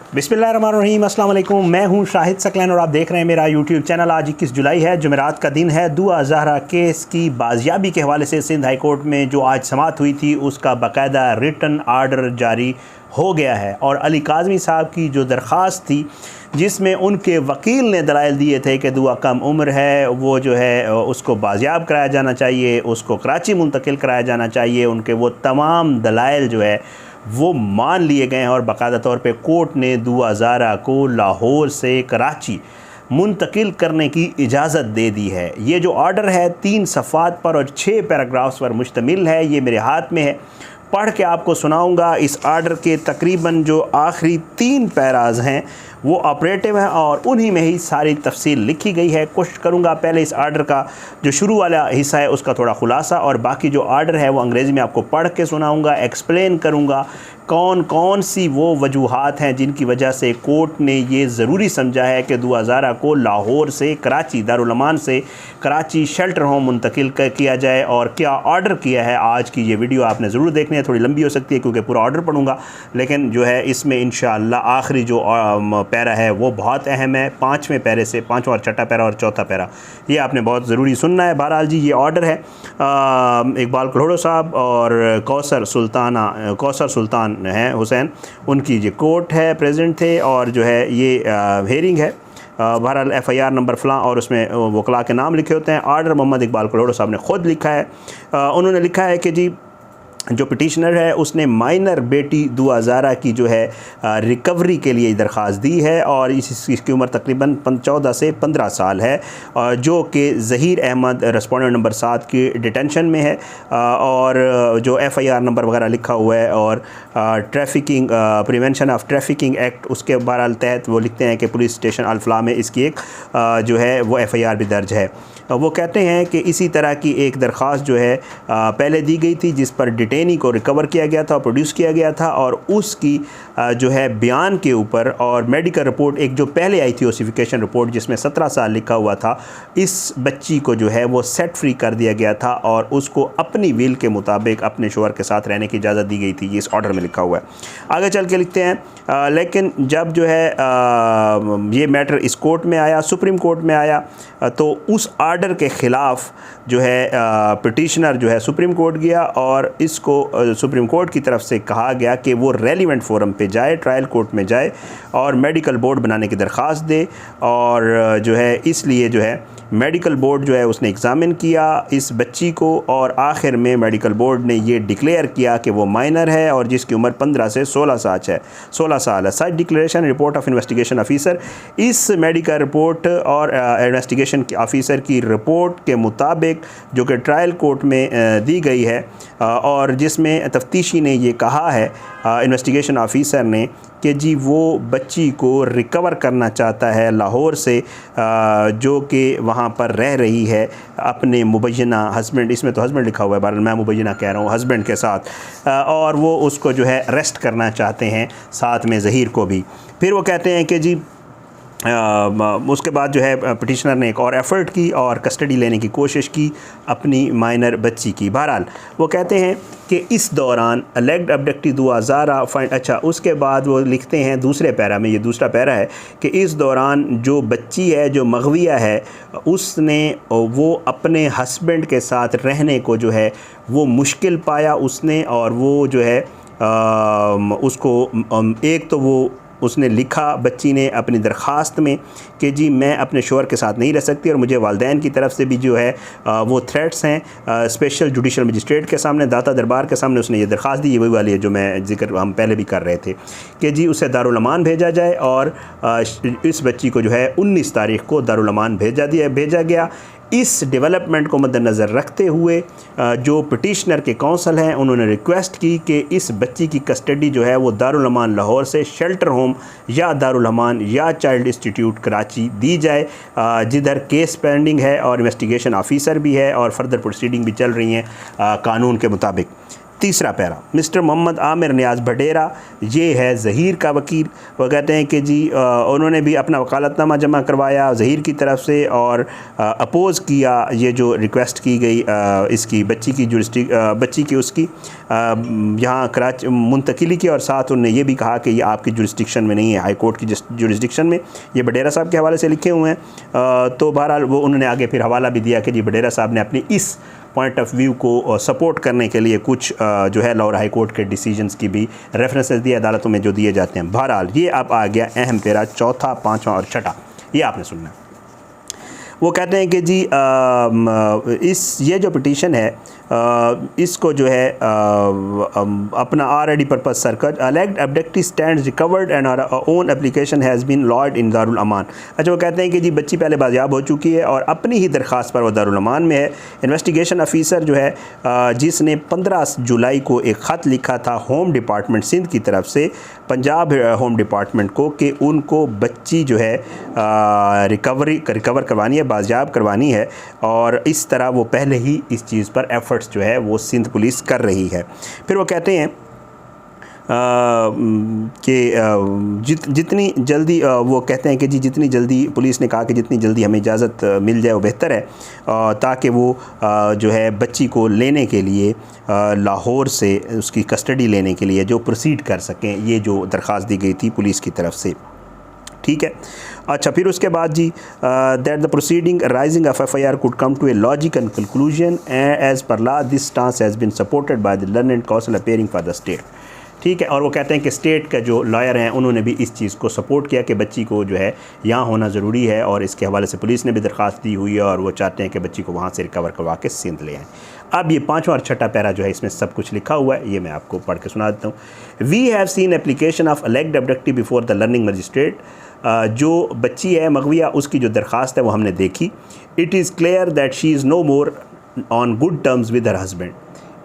बिस्मिल्लाहिर्रहमानिर्रहीम, अस्सलाम वालेकुम। मैं हूं शाहिद सकलैन और आप देख रहे हैं मेरा यूट्यूब चैनल। आज 21 जुलाई है, जुमेरात का दिन है। दुआ ज़हरा केस की बाजियाबी के हवाले से सिंध हाई कोर्ट में जो आज समाअत हुई थी उसका बाकायदा रिटन आर्डर जारी हो गया है। और अली काज़मी साहब की जो दरख्वास्त थी जिसमें उनके वकील ने दलाइल दिए थे कि दुआ कम उम्र है, वो जो है उसको बाजियाब कराया जाना चाहिए, उसको कराची मुंतकिल कराया जाना चाहिए, उनके वो तमाम दलाइल जो है वो मान लिए गए हैं। और बाकायदा तौर पे कोर्ट ने दुआ ज़हरा को लाहौर से कराची मुंतकिल करने की इजाज़त दे दी है। ये जो ऑर्डर है 3 सफ़ात पर और 6 पैराग्राफ्स पर मुश्तमिल है। ये मेरे हाथ में है, पढ़ के आपको सुनाऊंगा। इस आर्डर के तकरीबन जो आखिरी 3 पैराज हैं वो ऑपरेटिव हैं और उन्हीं में ही सारी तफसील लिखी गई है। कोशिश करूंगा पहले इस आर्डर का जो शुरू वाला हिस्सा है उसका थोड़ा खुलासा, और बाकी जो आर्डर है वो अंग्रेज़ी में आपको पढ़ के सुनाऊंगा, एक्सप्लेन करूंगा कौन कौन सी वो वजूहात हैं जिनकी वजह से कोर्ट ने ये ज़रूरी समझा है कि दुआ ज़हरा को लाहौर से कराची, दारुल अमान से कराची शेल्टर होम मुंतकिल किया जाए, और क्या ऑर्डर किया है। आज की ये वीडियो आपने ज़रूर देखनी है, थोड़ी लंबी हो सकती है क्योंकि पूरा ऑर्डर पढ़ूंगा, लेकिन जो है इसमें इंशाअल्लाह आखिरी जो पैरा है वो बहुत अहम है। 5वें पैरे से 5वां और 6ठा पैरा और 4था पैरा ये आपने बहुत ज़रूरी सुनना है। बहरहाल जी ये ऑर्डर है इकबाल कलोड़ो साहब और कौसर सुल्तान हैं हुसैन, उनकी ये कोर्ट है, प्रेसिडेंट थे, और जो है ये हेयरिंग है। बहरहाल FIR नंबर फ़लाँ और उसमें वकला के नाम लिखे होते हैं। आर्डर मोहम्मद इकबाल कलोड़ो साहब ने ख़ुद लिखा है। उन्होंने लिखा है कि जी जो पिटिशनर है उसने माइनर बेटी दुआ ज़हरा की जो है रिकवरी के लिए दरख्वास्त दी है, और इसकी उम्र तकरीबन 14 से 15 साल है, जो कि ज़हीर अहमद रेस्पोंडेंट नंबर 7 की डिटेंशन में है, और जो FIR नंबर वगैरह लिखा हुआ है, और trafficking prevention of trafficking act उसके बहरहाल तहत वो लिखते हैं कि पुलिस स्टेशन अल-फलाह में इसकी एक जो है वो FIR भी दर्ज है। वो कहते हैं कि इसी तरह की एक दरख्वास्त जो है पहले दी गई थी जिस पर डिटेनी को रिकवर किया गया था, प्रोड्यूस किया गया था, और उसकी जो है बयान के ऊपर और मेडिकल रिपोर्ट एक जो पहले आई थी ओसिफिकेशन रिपोर्ट जिसमें 17 साल लिखा हुआ था, इस बच्ची को जो है वो सेट फ्री कर दिया गया था और उसको अपनी विल के मुताबिक अपने शोहर के साथ रहने की इजाज़त दी गई थी। ये इस ऑर्डर में लिखा हुआ है। आगे चल के लिखते हैं लेकिन जब जो है ये मैटर इस कोर्ट में आया, सुप्रीम कोर्ट में आया, तो उस आर्डर के ख़िलाफ़ जो है पिटिशनर जो है सुप्रीम कोर्ट गया, और इसको सुप्रीम कोर्ट की तरफ से कहा गया कि वो रेलिवेंट फोरम पे जाए, ट्रायल कोर्ट में जाए और मेडिकल बोर्ड बनाने की दरख्वास्त दे। और जो है इसलिए जो है मेडिकल बोर्ड जो है उसने एग्ज़ामिन किया इस बच्ची को, और आखिर में मेडिकल बोर्ड ने ये डिक्लेयर किया कि वो माइनर है और जिसकी उम्र 15 से 16 साल है। Side declaration report of investigation officer, इस मेडिकल रिपोर्ट और इन्वेस्टिगेशन ऑफिसर की रिपोर्ट के मुताबिक जो कि ट्रायल कोर्ट में दी गई है, और जिसमें तफ्तीशी ने ये कहा है इन्वेस्टिगेशन ऑफिसर ने कि जी वो बच्ची को रिकवर करना चाहता है लाहौर से, जो कि वहाँ पर रह रही है अपने मुबैना हस्बैंड, इसमें तो हस्बैंड लिखा हुआ है, बहरहाल मैं मुबैना कह रहा हूँ, हस्बैंड के साथ, और वो उसको जो है अरेस्ट करना चाहते हैं, साथ में ज़हीर को भी। फिर वो कहते हैं कि जी उसके बाद जो है पिटिशनर ने एक और एफ़र्ट की और कस्टडी लेने की कोशिश की अपनी माइनर बच्ची की। बहरहाल वो कहते हैं कि इस दौरान अलेग्ड अब्डक्टी दुआ ज़हरा फाइंड, अच्छा उसके बाद वो लिखते हैं दूसरे पैरा में, ये दूसरा पैरा है कि इस दौरान जो बच्ची है जो मग़विया है उसने वो अपने हस्बैंड के साथ रहने को जो है वो मुश्किल पाया उसने, और वो जो है उसको एक तो वो उसने लिखा बच्ची ने अपनी दरख्वास्त में कि जी मैं अपने शोहर के साथ नहीं रह सकती, और मुझे वालिदैन की तरफ से भी जो है वो थ्रेट्स हैं स्पेशल जुडिशल मजिस्ट्रेट के सामने, दाता दरबार के सामने उसने ये दरख्वास्त दी। ये वही वाली है जो मैं जिक्र हम पहले भी कर रहे थे कि जी उसे दारुल अमान भेजा जाए, और इस बच्ची को जो है 19 तारीख़ को दारुल अमान भेजा गया। इस डेवलपमेंट को मद्देनज़र रखते हुए जो पिटिशनर के काउंसिल हैं उन्होंने रिक्वेस्ट की कि इस बच्ची की कस्टडी जो है वो दारुल अमान लाहौर से शेल्टर होम या दारुल अमान या चाइल्ड इंस्टीट्यूट कराची दी जाए, जिधर केस पेंडिंग है और इन्वेस्टिगेशन ऑफिसर भी है और फर्दर प्रोसीडिंग भी चल रही हैं कानून के मुताबिक। तीसरा पैरा, मिस्टर मोहम्मद आमिर नियाज़ भडेरा, ये है ज़हीर का वकील। वो कहते हैं कि जी उन्होंने भी अपना वकालतनामा जमा करवाया ज़हीर की तरफ से और अपोज़ किया ये जो रिक्वेस्ट की गई इसकी बच्ची की उसकी यहाँ कराची मुंतकिली की, और साथ उन्होंने ये भी कहा कि ये आपकी जुरिस्डिक्शन में नहीं है, हाई कोर्ट की जुरिस्डिक्शन में। ये भडेरा साहब के हवाले से लिखे हुए हैं। तो बहरहाल वो उन्होंने आगे फिर हवाला भी दिया कि जी भडेरा साहब ने अपनी इस पॉइंट ऑफ व्यू को सपोर्ट करने के लिए कुछ जो है लाहौर हाई कोर्ट के डिसीजंस की भी रेफरेंसेस दिए अदालतों में जो दिए जाते हैं। बहरहाल ये अब आ गया अहम पैरा, चौथा, पाँचवा और छठा, ये आपने सुनना। वो कहते हैं कि जी ये जो पिटीशन है इसको जो है अपना already purpose circle alleged abductee stand recovered and our own application has been lodged in Darul Aman. अच्छा, वो कहते हैं कि जी बच्ची पहले बाजियाब हो चुकी है और अपनी ही दरख्वास्त पर वो दारुल अमान में है। इन्वेस्टिगेशन ऑफिसर जो है जिसने 15 जुलाई को एक ख़त लिखा था होम डिपार्टमेंट सिंध की तरफ से पंजाब होम डिपार्टमेंट को कि उनको बच्ची जो है रिकवर करवानी है, बाजियाब करवानी है, और इस तरह वो पहले ही इस चीज़ पर एफर्ट्स जो है वो सिंध पुलिस कर रही है। फिर वो कहते हैं कि जितनी जल्दी वो कहते हैं कि जी जितनी जल्दी पुलिस ने कहा कि जितनी जल्दी हमें इजाज़त मिल जाए वो बेहतर है, ताकि वो जो है बच्ची को लेने के लिए लाहौर से उसकी कस्टडी लेने के लिए जो प्रोसीड कर सकें, ये जो दरख्वास्त दी गई थी पुलिस की तरफ से। ठीक है। अच्छा, फिर उसके बाद जी that the proceeding arising of FIR could come to a logical conclusion as per law this stance has been supported by the learned counsel appearing for the state. ठीक है। और वो कहते हैं कि स्टेट का जो लॉयर हैं उन्होंने भी इस चीज़ को सपोर्ट किया कि बच्ची को जो है यहाँ होना ज़रूरी है, और इसके हवाले से पुलिस ने भी दरख्वास्त दी हुई है और वो चाहते हैं कि बच्ची को वहाँ से रिकवर करवा के सिंध ले आएँ। अब ये पाँचवा और छठा पैरा जो है इसमें सब कुछ लिखा हुआ है, ये मैं आपको पढ़ के सुना देता हूँ। We have seen application of alleged abductee before the learning magistrate. जो बच्ची है मगविया, उसकी जो दरख्वास्त है वो हमने देखी। It is clear that she is no more on good terms with her husband.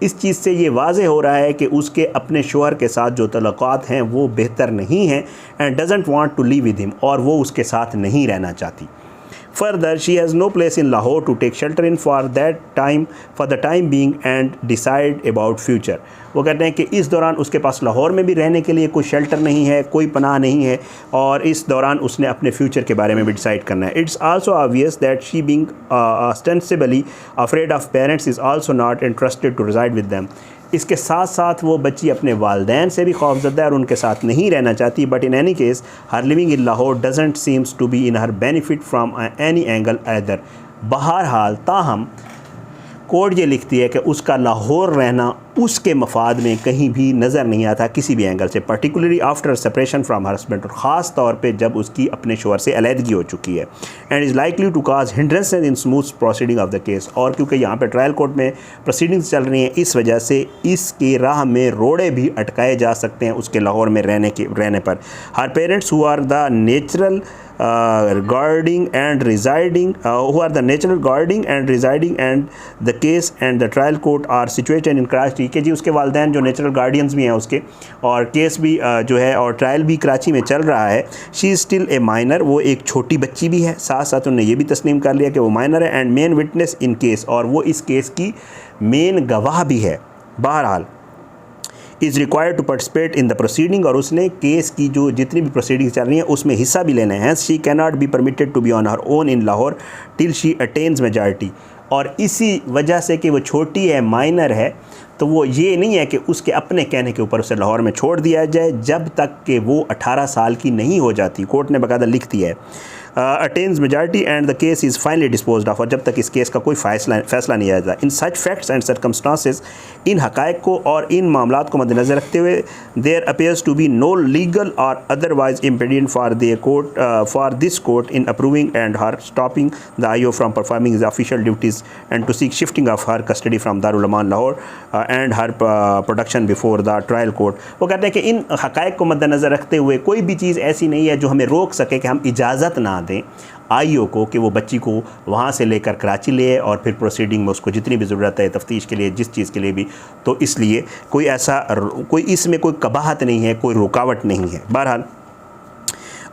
इस चीज़ से ये वाज़े हो रहा है कि उसके अपने शोहर के साथ जो तल्लुक़ात हैं वो बेहतर नहीं हैं, and doesn't want to live with him, और वो उसके साथ नहीं रहना चाहती। Further, she has no place in Lahore to take shelter in for the time being and decide about future. वो कहते हैं कि इस दौरान उसके पास लाहौर में भी रहने के लिए कोई शेल्टर नहीं है, कोई पनाह नहीं है, और इस दौरान उसने अपने फ्यूचर के बारे में भी डिसाइड करना है। It's also obvious that she being ostensibly afraid of parents is also not interested to reside with them. इसके साथ साथ वो बच्ची अपने वालदैन से भी खौफज़दा है और उनके साथ नहीं रहना चाहती। But in any case her living in Lahore doesn't seems to be in her benefit from any angle either. बहरहाल ताहम कोर्ट ये लिखती है कि उसका लाहौर रहना उसके मफाद में कहीं भी नज़र नहीं आता किसी भी एंगल से, particularly after separation from her husband, और ख़ास तौर पे जब उसकी अपने शोहर से अलहदगी हो चुकी है। And is likely to cause hindrances in smooth proceeding of the case. और क्योंकि यहाँ पे ट्रायल कोर्ट में प्रोसीडिंग्स चल रही हैं, इस वजह से इसकी राह में रोड़े भी अटकाए जा सकते हैं उसके लाहौर में रहने पर। Her parents who are the natural guarding and residing and the case and the trial court are situated in Karachi। के जी उसके वालिदैन जो नेचुरल गार्डियंस भी हैं उसके, और केस भी जो है और ट्रायल भी कराची में चल रहा है। She is still a minor, वो एक छोटी बच्ची भी है, साथ साथ उन्होंने ये भी तस्लीम कर लिया कि वो माइनर है, and main witness in case, और वो इस केस की मेन गवाह भी है। बहरहाल is required to participate in the proceeding, और उसने केस की जो जितनी भी प्रोसीडिंग चल रही हैं उसमें हिस्सा भी लेना है। She can not be permitted to be on her own in Lahore till she attains majority. और इसी वजह से कि वो छोटी है, माइनर है, तो वो ये नहीं है कि उसके अपने कहने के ऊपर उसे लाहौर में छोड़ दिया जाए जब तक कि वो 18 साल की नहीं हो जाती। कोर्ट ने बाकायदा लिख दिया है attains majority and the case is finally disposed of, और जब तक इस केस का कोई फैसला नहीं आया जाता। In such facts and circumstances, इन हक़ाइक़ को और इन मामलात को मद्देनज़र रखते हुए there appears to be no legal or otherwise impediment for this court in approving and her stopping the IO from performing his official duties and to seek shifting of her custody from Darul Aman Lahore and her production before the trial court. वो कहते हैं कि इन हक़ाइक़ को मद्देनज़र रखते हुए कोई भी चीज़ ऐसी नहीं है जो हमें रोक सके कि हम इजाज़त ना दें IO को कि वो बच्ची को वहाँ से लेकर कराची ले और फिर प्रोसीडिंग में उसको जितनी भी ज़रूरत है तफ्तीश के लिए, जिस चीज़ के लिए भी, तो इसलिए कोई इसमें कोई कबाहत नहीं है, कोई रुकावट नहीं है। बहरहाल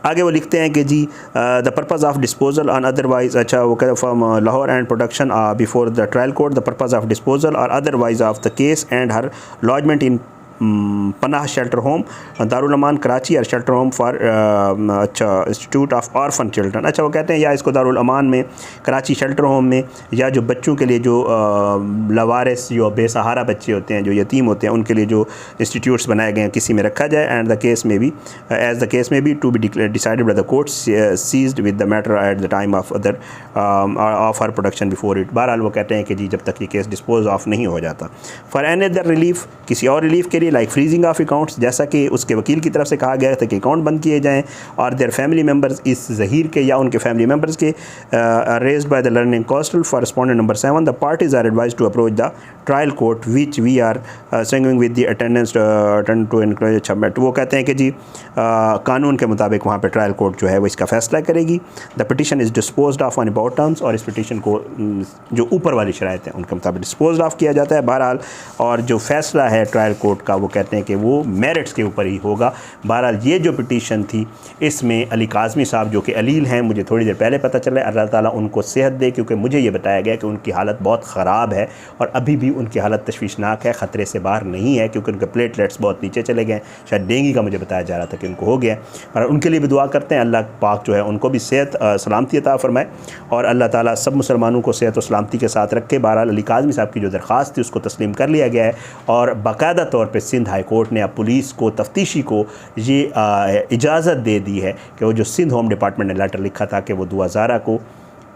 आगे वो लिखते हैं कि जी the purpose of disposal on otherwise, अच्छा वो कहते from Lahore and production before the trial court, the purpose of disposal or otherwise of the case and her lodgment in Panah shelter home Darul Aman Karachi or shelter home for अच्छा institute of orphan children. अच्छा वो कहते हैं या इसको दारुल अमान में, कराची शेल्टर होम में, या जो बच्चों के लिए जो लवारिस जो बेसहारा बच्चे होते हैं, जो यतीम होते हैं, उनके लिए जो इंस्टीट्यूट्स बनाए गए हैं किसी में रखा जाए। एंड द केस में भी एज द केस में भी to be decided by the court seized with the matter at the time of other of her production before it. बहरहाल वो कहते हैं कि जी जब तक ये केस डिस्पोज ऑफ नहीं हो जाता। फॉर एनी अदर रिलीफ, किसी और रिलीफ के लिए, लाइक फ्रीजिंग ऑफ अकाउंट्स, जैसा कि उसके वकील की तरफ से कहा गया था कि अकाउंट बंद किए जाएं, और देयर फैमिली मेम्बर्स, इस ज़हीर के या उनके फैमिली मेम्बर्स के raised by the learning counsel for respondent number 7, the parties are advise to approach the trial court which we are sending with the attendance to enclose. अच्छा वो कहते हैं कि जी कानून के मुताबिक वहाँ पर ट्रायल कोर्ट जो है वो इसका फैसला करेगी। The petition is disposed of on about terms, और इस पिटिशन को जो ऊपर वाली शराइत हैं उनके मुताबिक डिस्पोज ऑफ किया जाता है। बहरहाल और जो फैसला है ट्रायल कोर्ट का वो कहते हैं कि वो मेरिट्स के ऊपर ही होगा। बहरहाल ये जो पिटीशन थी इसमें अली काज़मी साहब जो कि अलील हैं, मुझे थोड़ी देर पहले पता चला, अल्लाह ताला उनको सेहत दे, क्योंकि मुझे ये बताया गया कि उनकी हालत बहुत ख़राब है और अभी भी उनकी हालत तशवीशनाक है, ख़तरे से बाहर नहीं है, क्योंकि उनके प्लेटलेट्स बहुत नीचे चले गए। शायद डेंगू का मुझे बताया जा रहा था कि उनको हो गया, और उनके लिए भी दुआ करते हैं अल्लाह पाक जो है उनको भी सेहत सलामती अता फरमाए और अल्लाह ताला सब मुसलमानों को सेहत और सलामती के साथ रखे। बहरहाल अली काज़मी साहब की जो दरख्वास्त थी उसको तस्लीम कर लिया गया है और बाकायदा तौर पर सिंध हाई कोर्ट ने अब पुलिस को, तफ्तीशी को ये इजाज़त दे दी है कि वो जो सिंध होम डिपार्टमेंट ने लेटर लिखा था कि वो दुआ ज़ारा को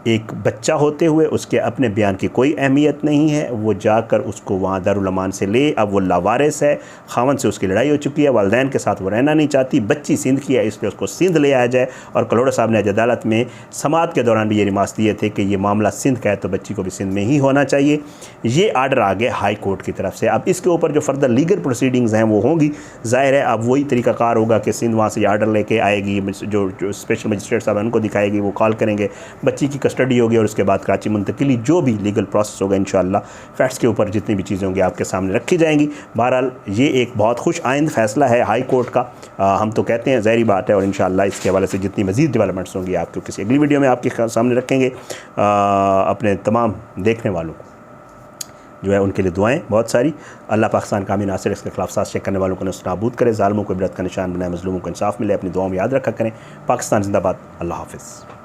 एक बच्चा होते हुए उसके अपने बयान की कोई अहमियत नहीं है, वो जाकर उसको वहाँ दारुल अमान से ले, अब वो लावारिस है, खावन से उसकी लड़ाई हो चुकी है, वालिदैन के साथ वो रहना नहीं चाहती, बच्ची सिंध की है इसलिए उसको सिंध ले आया जाए। और कलोड़ा साहब ने अदालत में समाअत के दौरान भी ये रिमार्क्स दिए थे कि ये मामला सिंध का है तो बच्ची को भी सिंध में ही होना चाहिए। ये आर्डर आ गया हाई कोर्ट की तरफ से। अब इसके ऊपर जो फर्दर लीगल प्रोसीडिंग्स हैं वो होंगी, ज़ाहिर है अब वही तरीक़ाकार होगा कि सिंध वहाँ से ये आर्डर लेके आएगी, जो स्पेशल मजिस्ट्रेट साहब उनको दिखाएगी, वो कॉल करेंगे, बच्ची की कस्टडी होगी और उसके बाद कराची मुंतकिली, जो भी लीगल प्रोसेस होगा इंशाअल्लाह फैक्ट्स के ऊपर जितनी भी चीज़ें होंगी आपके सामने रखी जाएंगी। बहरहाल ये एक बहुत खुश आइंद फ़ैसला है हाई कोर्ट का, हम तो कहते हैं ज़ाहिर बात है, और इंशाअल्लाह इसके हवाले से जितनी मज़ीद डेवलपमेंट्स होंगी आपको किसी अगली वीडियो में आपके सामने रखेंगे। अपने तमाम देखने वालों को जो है उनके लिए दुआएं बहुत सारी। अल्लाह पाकिस्तान का अमीन नासिर इसके खिलाफ साजिश करने वालों को नाबूद करे, ज़ालिमों को इबरत का निशान बनाए, मज़लूमों को इंसाफ मिले। अपनी दुआओं में याद रखा करें। पाकिस्तान जिंदाबाद। अल्लाह हाफ़िज़।